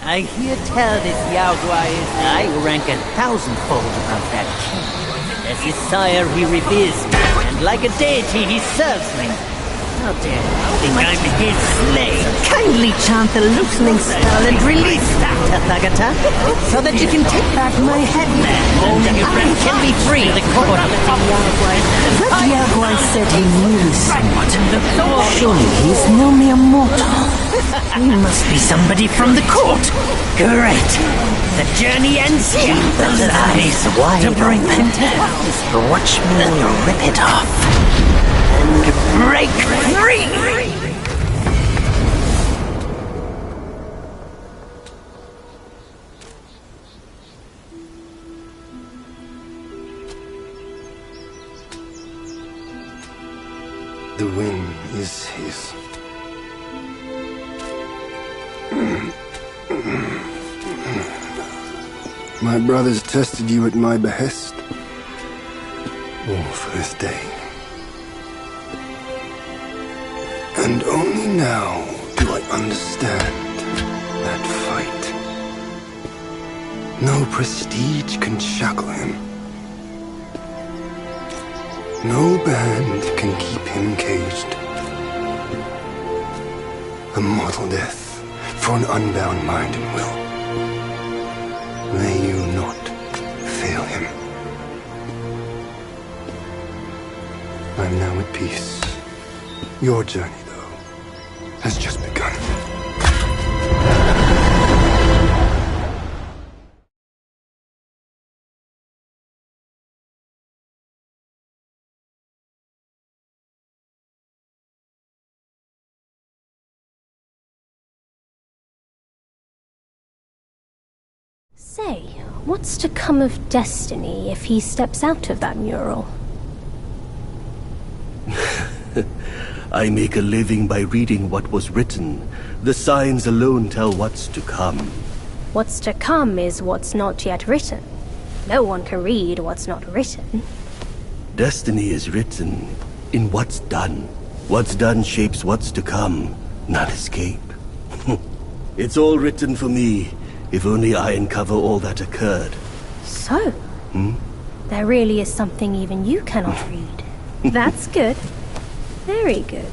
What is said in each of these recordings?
I hear tell this Yao Guai is I will rank 1,000-fold above that king. As his sire he reveres me, and like a deity he serves me. How dare you think I'm his slave? Kindly chant the loosening spell and release that, Tathagata, so that you can take back my headband. Only your friend can be free. The court of That Yaguai said he knew somewhat. Surely he's no mere mortal. He must be somebody from the court. Great. The journey ends here. The eyes wide to bring them down. Watch me rip it off. Break free! The win is his. My brothers tested you at my behest. All for this day. And only now do I understand that fight. No prestige can shackle him. No band can keep him caged. A mortal death for an unbound mind and will. May you not fail him. I'm now at peace. Your journey, has just begun. Say, what's to come of Destiny if he steps out of that mural? I make a living by reading what was written. The signs alone tell what's to come. What's to come is what's not yet written. No one can read what's not written. Destiny is written in what's done. What's done shapes what's to come, not escape. It's all written for me, if only I uncover all that occurred. So? There really is something even you cannot read. That's good. Very good.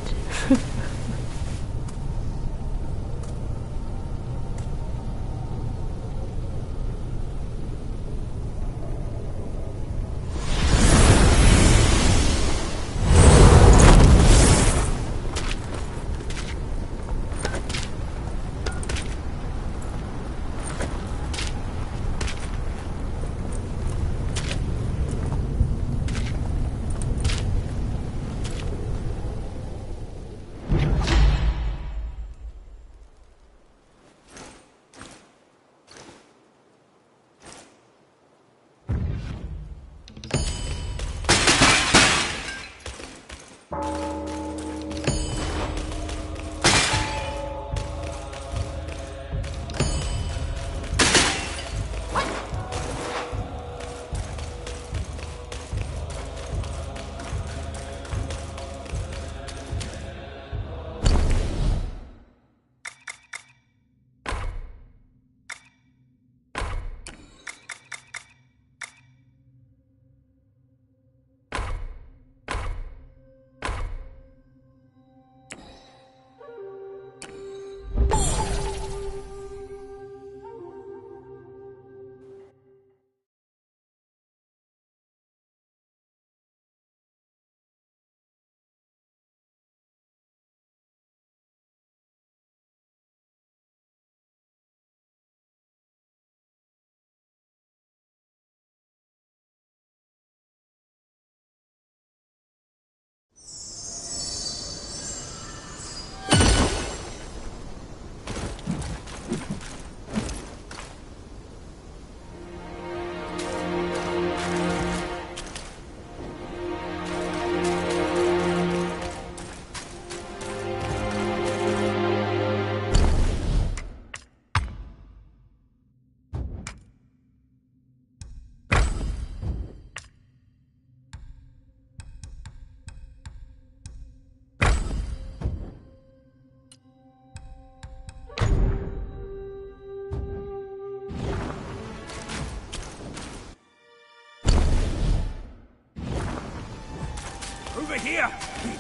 here? Kid,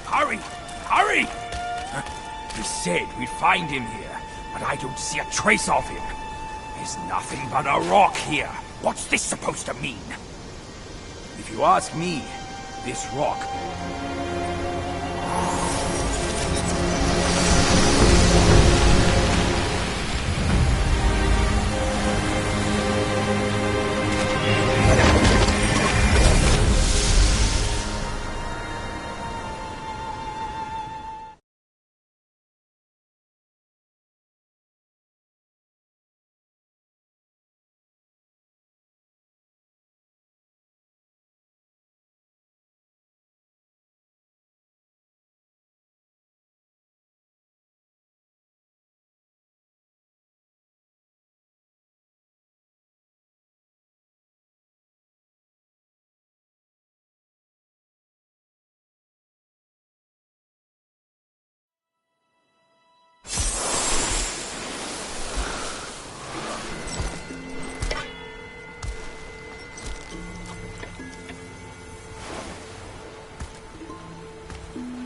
hurry! Hurry! We said we'd find him here, but I don't see a trace of him. There's nothing but a rock here. What's this supposed to mean? If you ask me, this rock...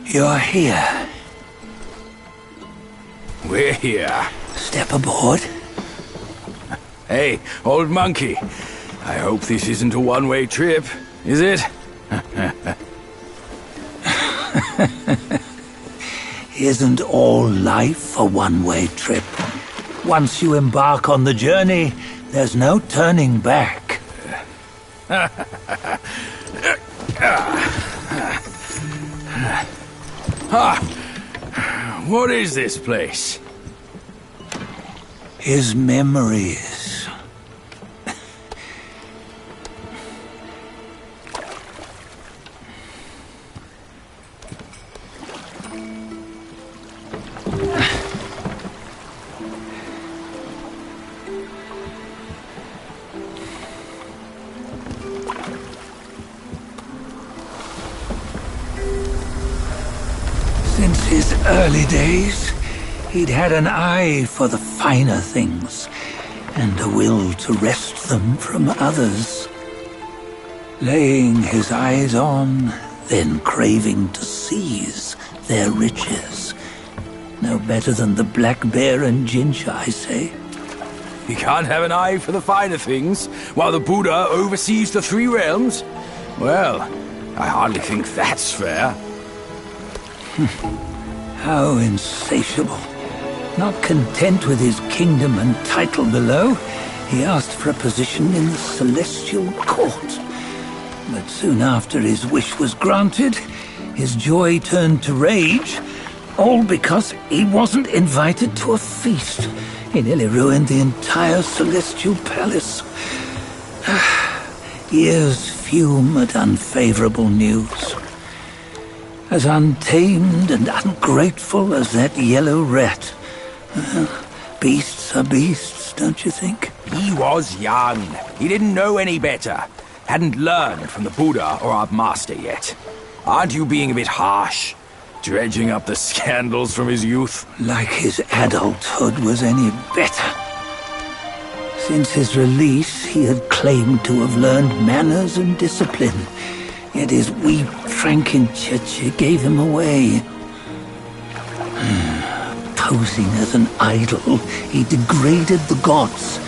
You're here. We're here. Step aboard. Hey, old monkey. I hope this isn't a one-way trip, is it? Isn't all life a one-way trip? Once you embark on the journey, there's no turning back. What is this place? His memories. Since his early days, he'd had an eye for the finer things, and a will to wrest them from others. Laying his eyes on, then craving to seize their riches. No better than the black bear and Jinja, I say. You can't have an eye for the finer things, while the Buddha oversees the three realms? Well, I hardly think that's fair. How insatiable. Not content with his kingdom and title below, he asked for a position in the celestial court. But soon after his wish was granted, his joy turned to rage, all because he wasn't invited to a feast. He nearly ruined the entire celestial palace. Years fume at unfavorable news. As untamed and ungrateful as that yellow rat. Beasts are beasts, don't you think? He was young. He didn't know any better. Hadn't learned from the Buddha or our master yet. Aren't you being a bit harsh? Dredging up the scandals from his youth? Like his adulthood was any better. Since his release, he had claimed to have learned manners and discipline. Yet his weak Frankenchurch gave him away. Posing as an idol, he degraded the gods.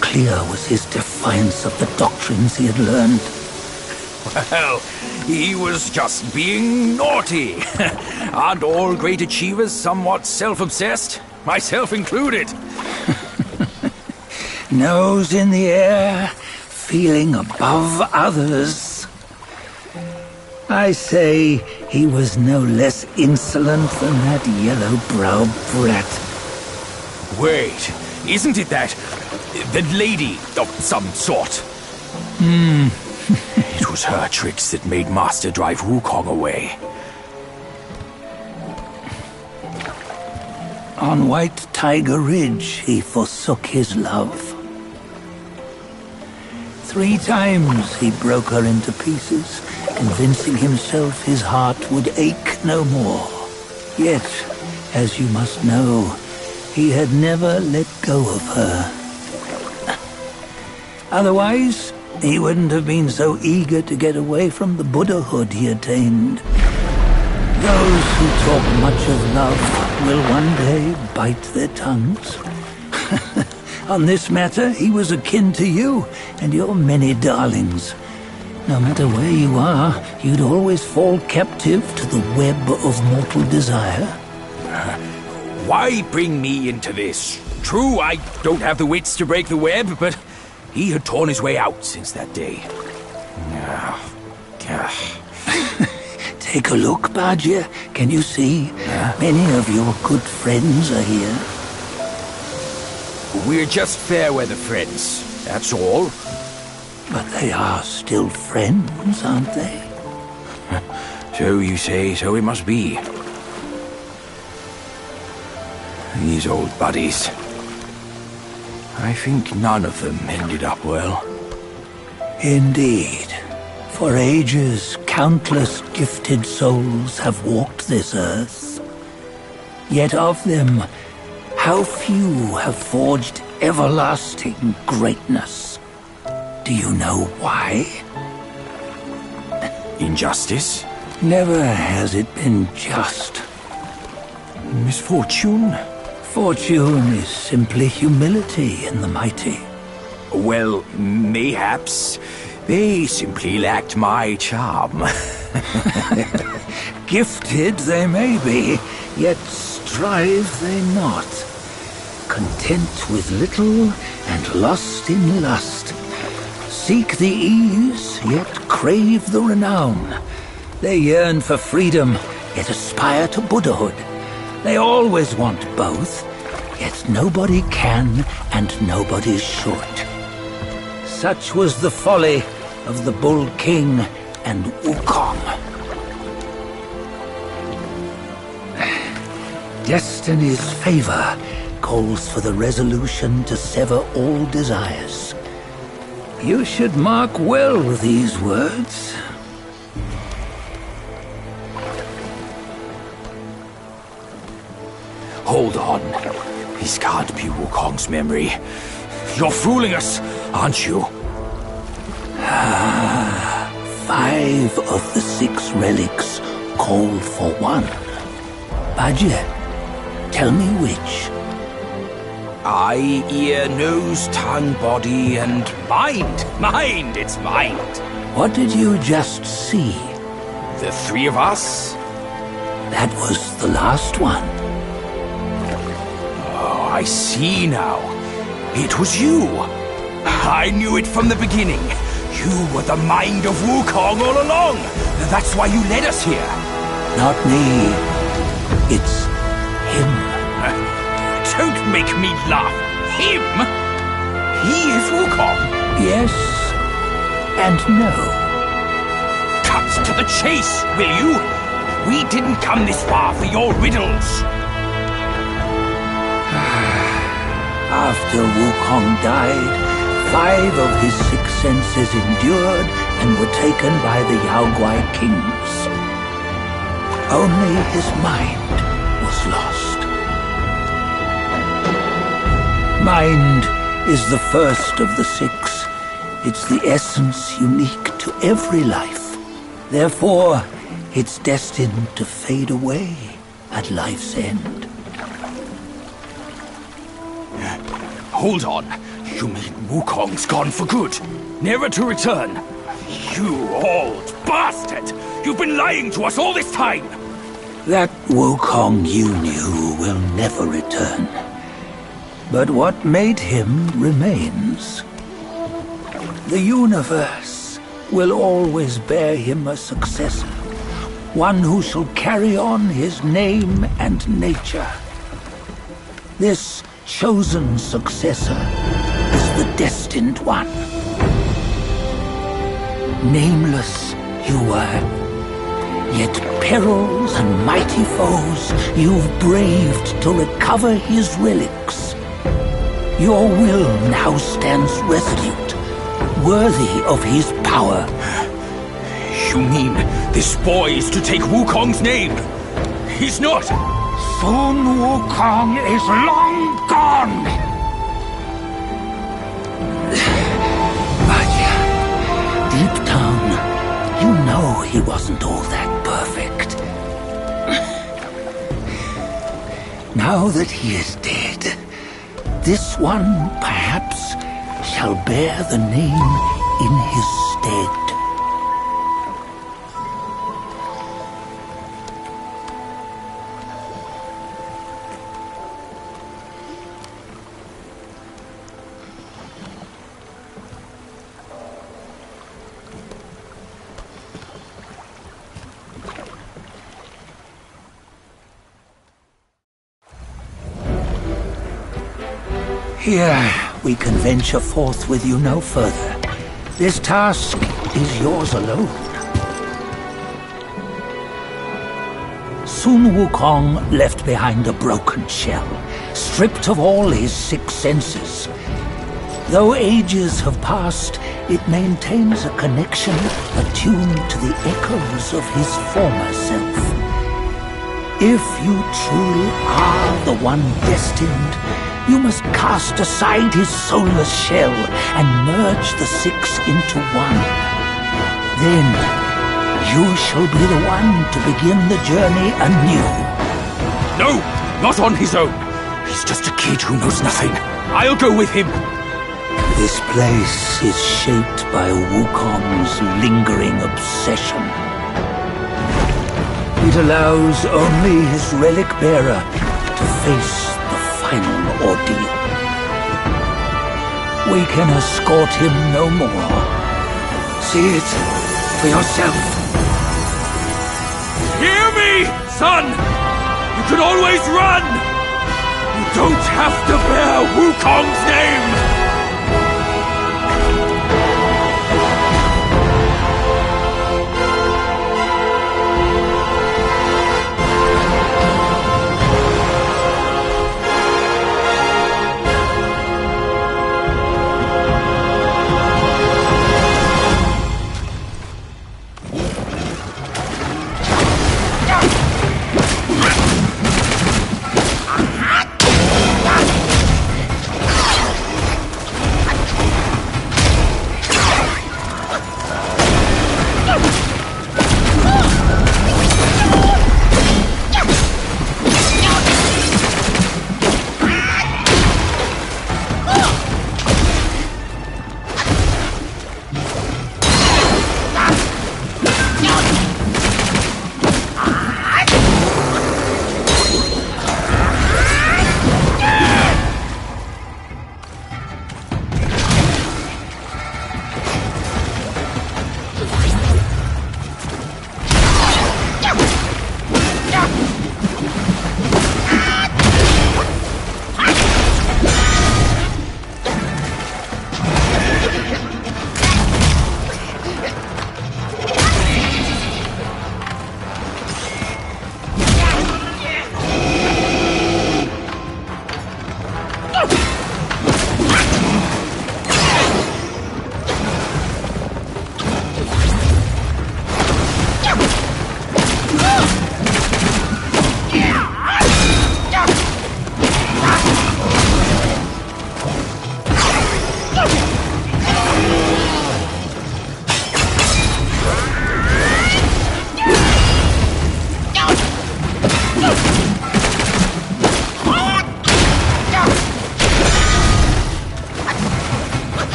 Clear was his defiance of the doctrines he had learned. Well, he was just being naughty. Aren't all great achievers somewhat self-obsessed? Myself included. Nose in the air, feeling above others. I say he was no less insolent than that yellow-browed brat. Wait, isn't it that lady of some sort? It was her tricks that made Master drive Wukong away. On White Tiger Ridge, he forsook his love. 3 times he broke her into pieces, convincing himself his heart would ache no more. Yet, as you must know, he had never let go of her. Otherwise, he wouldn't have been so eager to get away from the Buddhahood he attained. Those who talk much of love will one day bite their tongues. On this matter, he was akin to you and your many darlings. No matter where you are, you'd always fall captive to the web of mortal desire. Why bring me into this? True, I don't have the wits to break the web, but he had torn his way out since that day. Take a look, Badger. Can you see? Many of your good friends are here. We're just fair-weather friends, that's all. But they are still friends, aren't they? So you say, so it must be. These old buddies. I think none of them ended up well. Indeed. For ages, countless gifted souls have walked this earth. Yet of them, how few have forged everlasting greatness? Do you know why? Injustice? Never has it been just. Misfortune? Fortune is simply humility in the mighty. Well, mayhaps. They simply lacked my charm. Gifted they may be, yet strive they not. Content with little and lost in lust. Seek the ease, yet crave the renown. They yearn for freedom, yet aspire to Buddhahood. They always want both, yet nobody can and nobody should. Such was the folly of the Bull King and Wukong. Destiny's favor calls for the resolution to sever all desires. You should mark well these words. Hold on. This can't be Wukong's memory. You're fooling us, aren't you? 5 of the 6 relics call for one. Badger, tell me which. Eye, ear, nose, tongue, body, and mind. Mind, it's mind. What did you just see? The 3 of us? That was the last one. Oh, I see now. It was you. I knew it from the beginning. You were the mind of Wukong all along. That's why you led us here. Not me. It's him. Don't make me laugh. Him? He is Wukong. Yes and no. Cut to the chase, will you? We didn't come this far for your riddles. After Wukong died, 5 of his 6 senses endured and were taken by the Yaoguai kings. Only his mind was lost. Mind is the first of the 6. It's the essence unique to every life. Therefore, it's destined to fade away at life's end. Hold on. You mean Wukong's gone for good? Never to return? You old bastard! You've been lying to us all this time! That Wukong you knew will never return. But what made him remains. The universe will always bear him a successor. One who shall carry on his name and nature. This chosen successor is the destined one. Nameless you were, yet perils and mighty foes you've braved to recover his relics. Your will now stands resolute, worthy of his power. You mean this boy is to take Wukong's name? He's not! Sun Wukong is long gone! Raja, deep down, you know he wasn't all that perfect. Now that he is dead, this one, perhaps, shall bear the name in his stead. Here, we can venture forth with you no further. This task is yours alone. Soon Wukong left behind a broken shell, stripped of all his 6 senses. Though ages have passed, it maintains a connection attuned to the echoes of his former self. If you truly are the one destined, you must cast aside his soulless shell and merge the 6 into one. Then, you shall be the one to begin the journey anew. No! Not on his own! He's just a kid who knows nothing. I'll go with him! This place is shaped by Wukong's lingering obsession. It allows only his relic bearer to face the final ordeal. We can escort him no more. See it for yourself. Hear me, son! You can always run! You don't have to bear Wukong's name!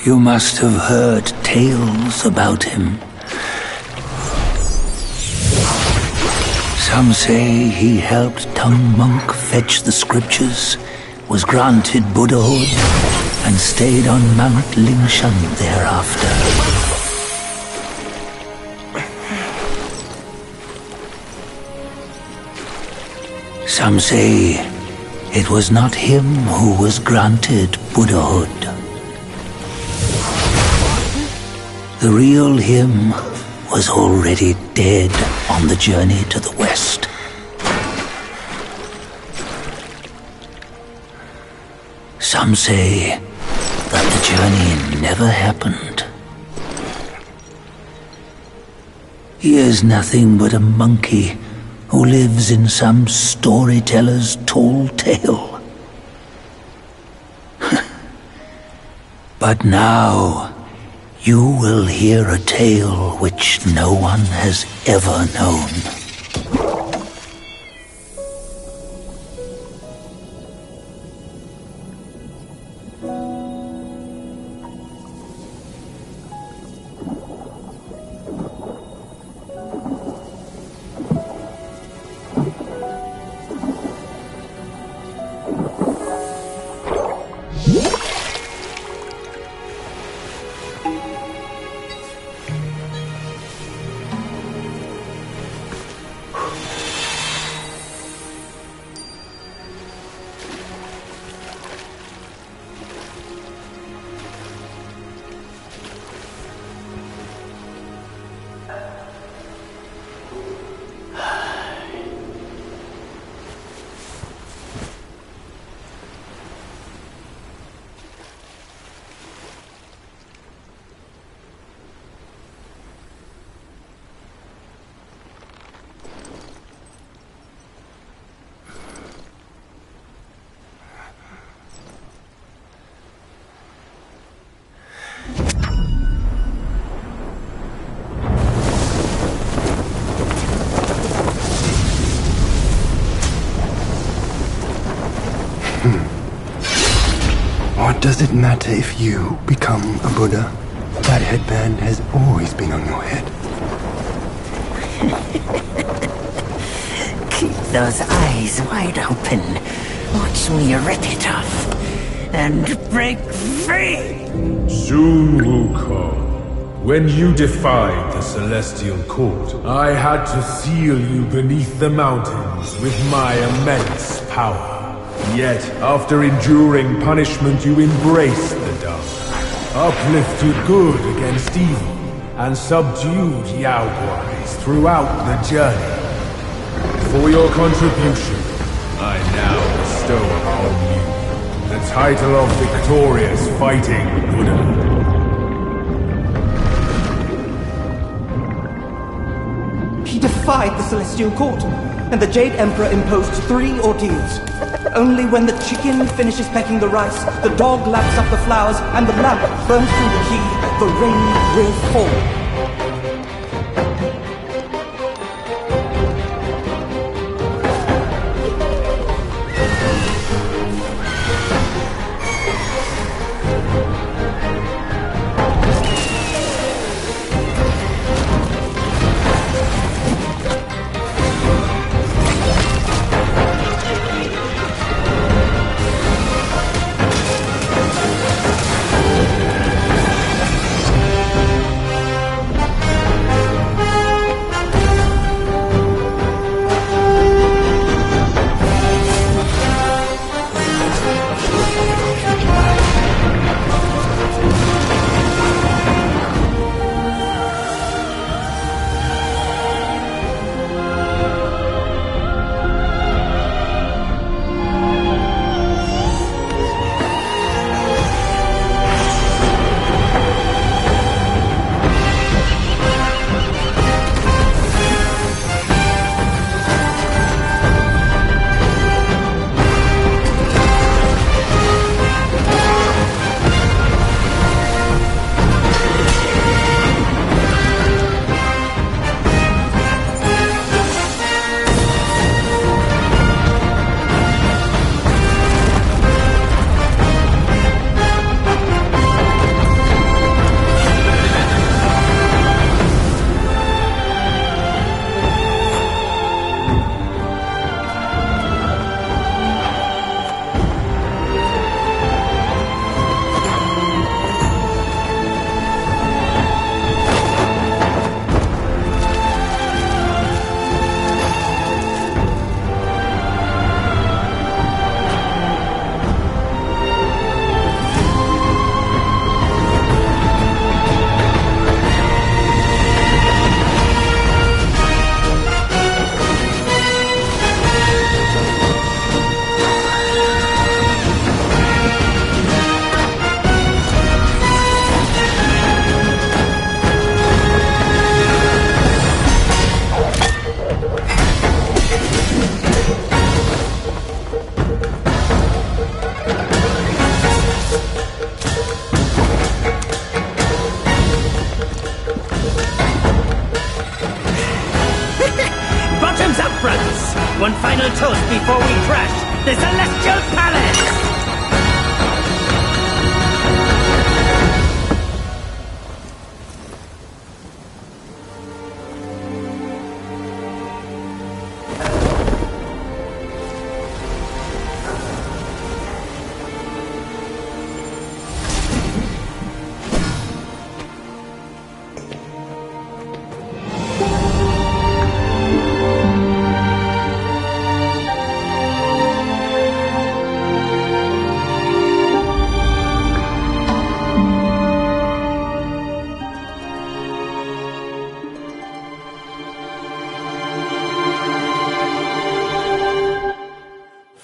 You must have heard tales about him. Some say he helped Tung Monk fetch the scriptures, was granted Buddhahood, and stayed on Mount Lingshan thereafter. Some say it was not him who was granted Buddhahood. The real him was already dead on the journey to the west. Some say that the journey never happened. He is nothing but a monkey who lives in some storyteller's tall tale. But now, you will hear a tale which no one has ever known. What does it matter if you become a Buddha? That headband has always been on your head. Keep those eyes wide open. Watch me rip it off and break free. Sun Wukong, when you defied the Celestial Court, I had to seal you beneath the mountains with my immense power. Yet, after enduring punishment, you embraced the dark, uplifted good against evil, and subdued Yaoguais throughout the journey. For your contribution, I now bestow upon you the title of Victorious Fighting Buddha. He defied the Celestial Court, and the Jade Emperor imposed 3 ordeals. Only when the chicken finishes pecking the rice, the dog laps up the flowers, and the lamp burns through the key, the rain will fall. brothers. One final toast before we crash the Celestial Palace!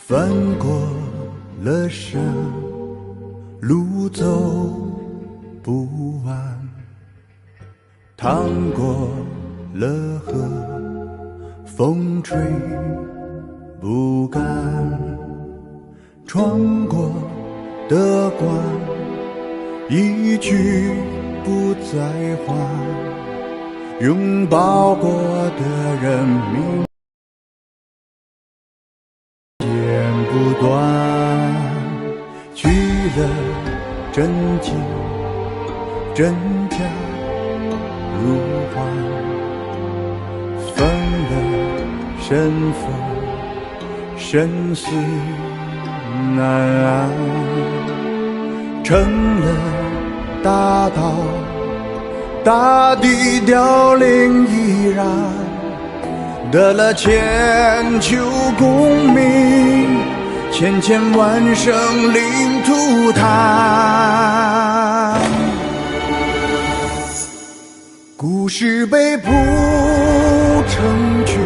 翻过了山，路走不完，趟过了河，风吹不干，穿过的关，一去不再还，拥抱过的人民不断，去了真情真假如幻，分了身份生死难安，成了大道，大地凋零依然，得了千秋功名，千千万生领土坛。故事被谱成曲，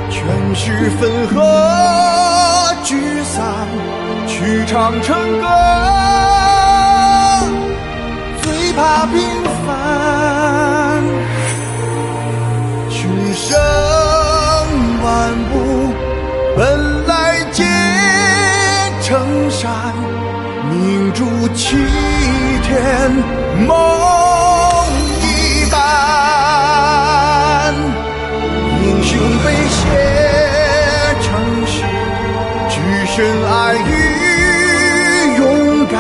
全是分合聚散，曲唱成歌，最怕平凡。群生万物本来皆成山，凝铸齐天梦一般。英雄被写成诗，只剩爱与勇敢，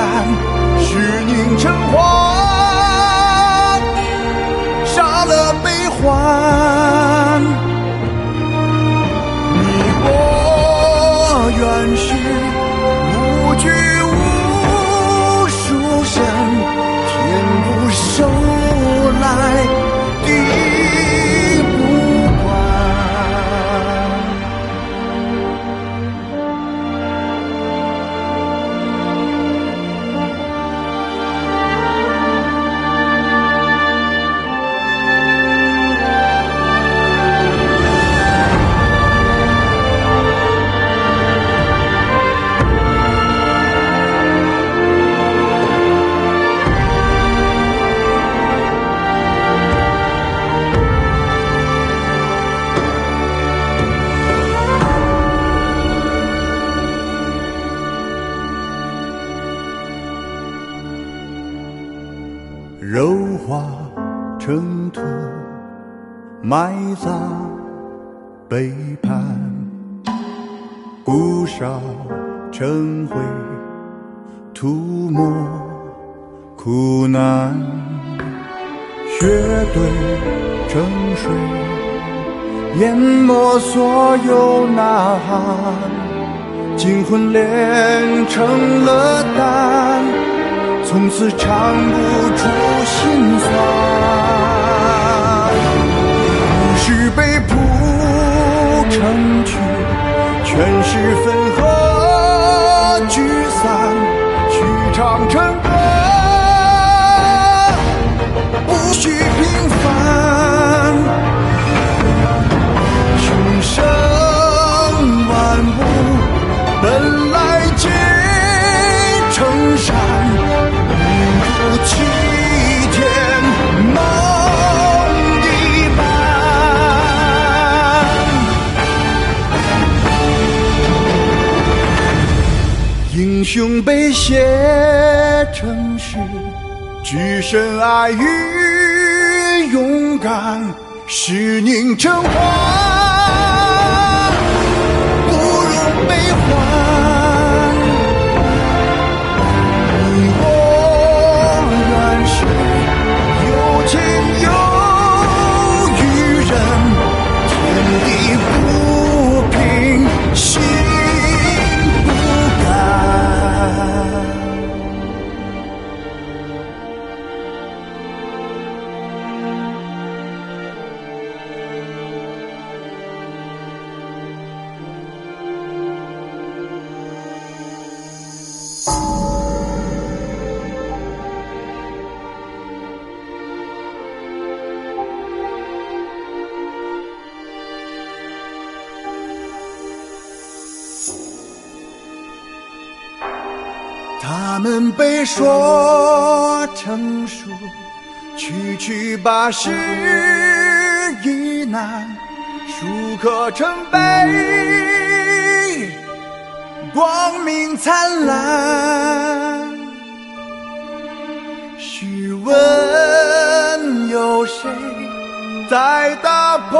是凝成花，杀了悲欢。你我原是无惧无数生，天不收来地不管。肉化成土，埋葬背叛，骨烧成灰，涂抹苦难，血兑成水，淹没所有呐喊，精魂炼成了丹，从此尝不出心酸。故事被谱成曲，全是分合聚散，曲唱成歌，不需平凡。群生万物本来皆成山，齐天梦一般。英雄被写成诗，只剩爱与勇敢，是凝成花，他们被说成书，区区8世一难，书刻成碑，光明灿烂。试问有谁在打破